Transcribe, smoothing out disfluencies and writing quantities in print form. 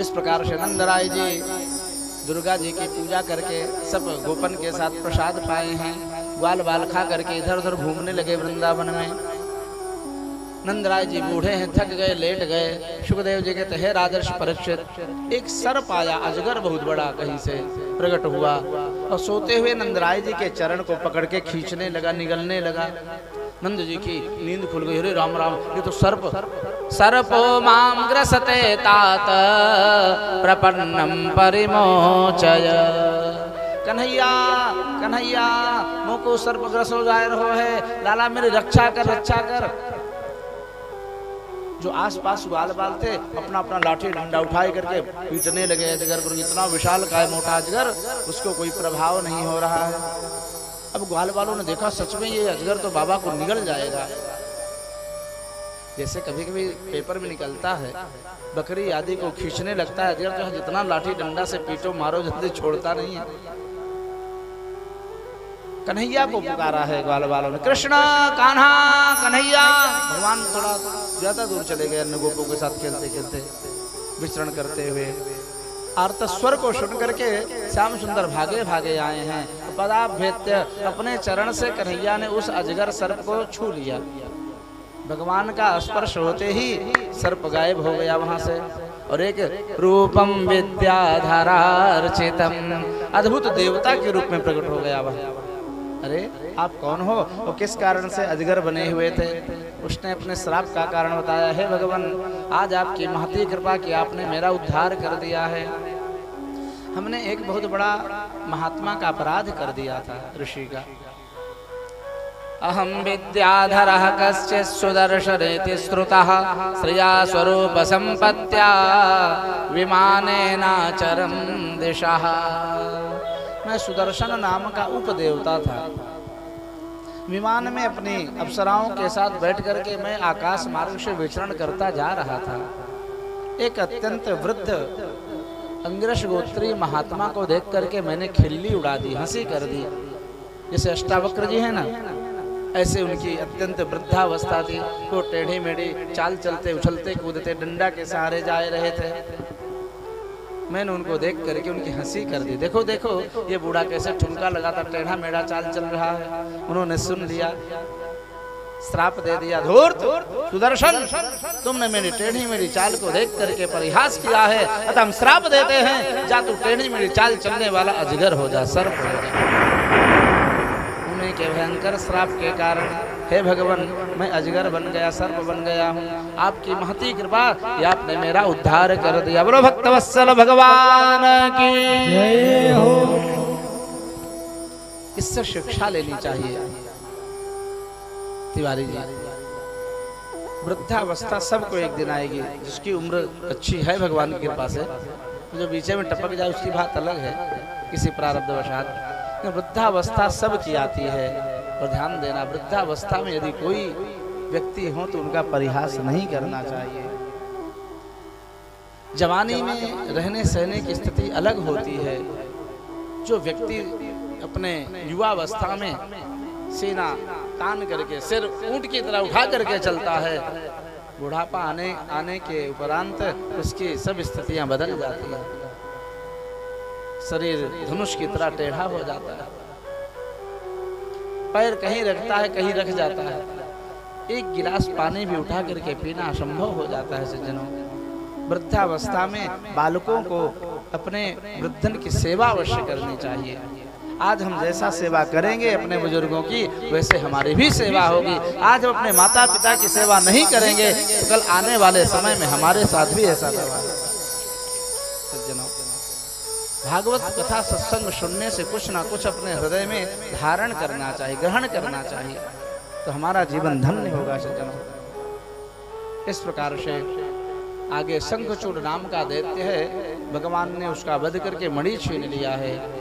इस प्रकार से नंदराय जी दुर्गा जी की पूजा करके सब गोपन के साथ प्रसाद पाए हैं। ग्वाल बाल खा करके इधर उधर घूमने लगे वृंदावन में। नंदराय जी बूढ़े हैं, थक गए, लेट गए। सुखदेव जी कहते हैं राजर्षि परीक्षित, एक सर्प आया, अजगर बहुत बड़ा कहीं से प्रकट हुआ और सोते हुए नंदराय जी के चरण को पकड़ के खींचने लगा, निगलने लगा। नंद जी की नींद खुल गई। अरे राम राम, ये तो सर्प। सर्पो मां ग्रसते तात प्रपन्नम परिमोचय। कन्हैया कन्हैया, मुझको सर्प ग्रस हो जा रहा है, लाला मेरी रक्षा कर, रक्षा कर। जो आसपास ग्वाल बाल थे अपना अपना लाठी डंडा उठाए करके पीटने लगे अजगर को। इतना विशाल काय मोटा अजगर, उसको कोई प्रभाव नहीं हो रहा है। अब ग्वाल बालों ने देखा सच में ये अजगर तो बाबा को निगल जाएगा। जैसे कभी कभी पेपर में निकलता है, बकरी आदि को खींचने लगता है अजगर, तो जितना लाठी डंडा से पीटो मारो जल्दी छोड़ता नहीं है। कन्हैया को पुकारा है ग्वाल बालों ने, कृष्ण कान्हा कन्हैया। भगवान थोड़ा ज्यादा दूर चले गए, अन्य गोपों के साथ खेलते खेलते विचरण करते हुए। आर्त स्वर को सुन करके श्याम सुंदर भागे भागे आए हैं। पदाभ्यत्य, अपने चरण से कन्हैया ने उस अजगर सर्प को छू लिया। भगवान का स्पर्श होते ही सर्प गायब हो गया वहां से। और एक रूपम विद्याधरार्चितम, अद्भुत देवता के रूप में प्रकट हो गया वह। अरे आप कौन हो और किस कारण से अजगर बने हुए थे? उसने अपने श्राप का कारण बताया। है भगवान, आज आपकी महती कृपा की आपने मेरा उद्धार कर दिया है। हमने एक बहुत बड़ा महात्मा का अपराध कर दिया था, ऋषि का। अहम विद्याधरः कश्चित् सुदर्शनेति श्रुतः श्रिया स्वरूप संपत्त्या विमानेनाचरं दिशः। मैं सुदर्शन नाम का उपदेवता था। विमान में अपनी अप्सराओं के साथ बैठ करके मैं आकाश मार्ग से विचरण करता जा रहा था। एक अत्यंत वृद्ध अंगिरस गोत्री महात्मा को देख करके मैंने खिल्ली उड़ा दी, हंसी कर दी। जैसे अष्टावक्र जी है ना, ऐसे उनकी अत्यंत वृद्धावस्था थी। वो टेढ़ी मेढ़ी चाल चलते, उछलते कूदते, डंडा के सहारे जा रहे थे। मैंने उनको देख करके उनकी हंसी कर दी। देखो देखो ये बूढ़ा कैसे ठुमका लगाता, टेढ़ा मेढ़ा चाल चल रहा है। उन्होंने सुन लिया, श्राप दे दिया। धूर्त सुदर्शन, तुमने मेरी टेढ़ी मेरी चाल को देख करके परिहास किया है, अतः हम श्राप देते हैं, जा तू टेढ़ी मेढ़ी चाल चलने वाला अजगर हो जा, सर्प हो जा। उन्हीं के भयंकर श्राप के कारण हे भगवान मैं अजगर बन गया, सर्प बन गया हूँ। आपकी महती कृपा कि आपने मेरा उद्धार कर दिया। बोलो भक्तवत्सल भगवान की जय हो। इससे शिक्षा लेनी चाहिए तिवारी जी। वृद्धावस्था सबको एक दिन आएगी। जिसकी उम्र अच्छी है भगवान की कृपा से, जो बीचे में टपक जाए उसकी बात अलग है, किसी प्रारब्धवशात। वृद्धावस्था सबकी आती है। और ध्यान देना, वृद्धावस्था में यदि कोई व्यक्ति हो तो उनका परिहास नहीं करना चाहिए। जवानी में रहने सहने की स्थिति अलग होती है। जो व्यक्ति अपने युवावस्था में सीना तान करके, सिर ऊंट की तरह उठा करके चलता है, बुढ़ापा आने के उपरांत उसकी सब स्थितियां बदल जाती हैं। शरीर धनुष की तरह टेढ़ा हो जाता है, पैर कहीं रखता है कहीं रख जाता है। एक गिलास पानी भी उठा करके पीना असंभव हो जाता है सज्जनों। वृद्धावस्था में बालकों को अपने वृद्धन की सेवा अवश्य करनी चाहिए। आज हम जैसा सेवा करेंगे अपने बुजुर्गों की, वैसे हमारी भी सेवा होगी। आज हम अपने माता पिता की सेवा नहीं करेंगे तो कल आने वाले समय में हमारे साथ भी ऐसा व्यवहार होगा। सज्जनों, भागवत कथा सत्संग सुनने से कुछ ना कुछ अपने हृदय में धारण करना चाहिए, ग्रहण करना चाहिए, तो हमारा जीवन धन्य होगा सज्जनों। इस प्रकार से आगे शंखचूड़ नाम का दैत्य है, भगवान ने उसका वध करके मणि छीन लिया है।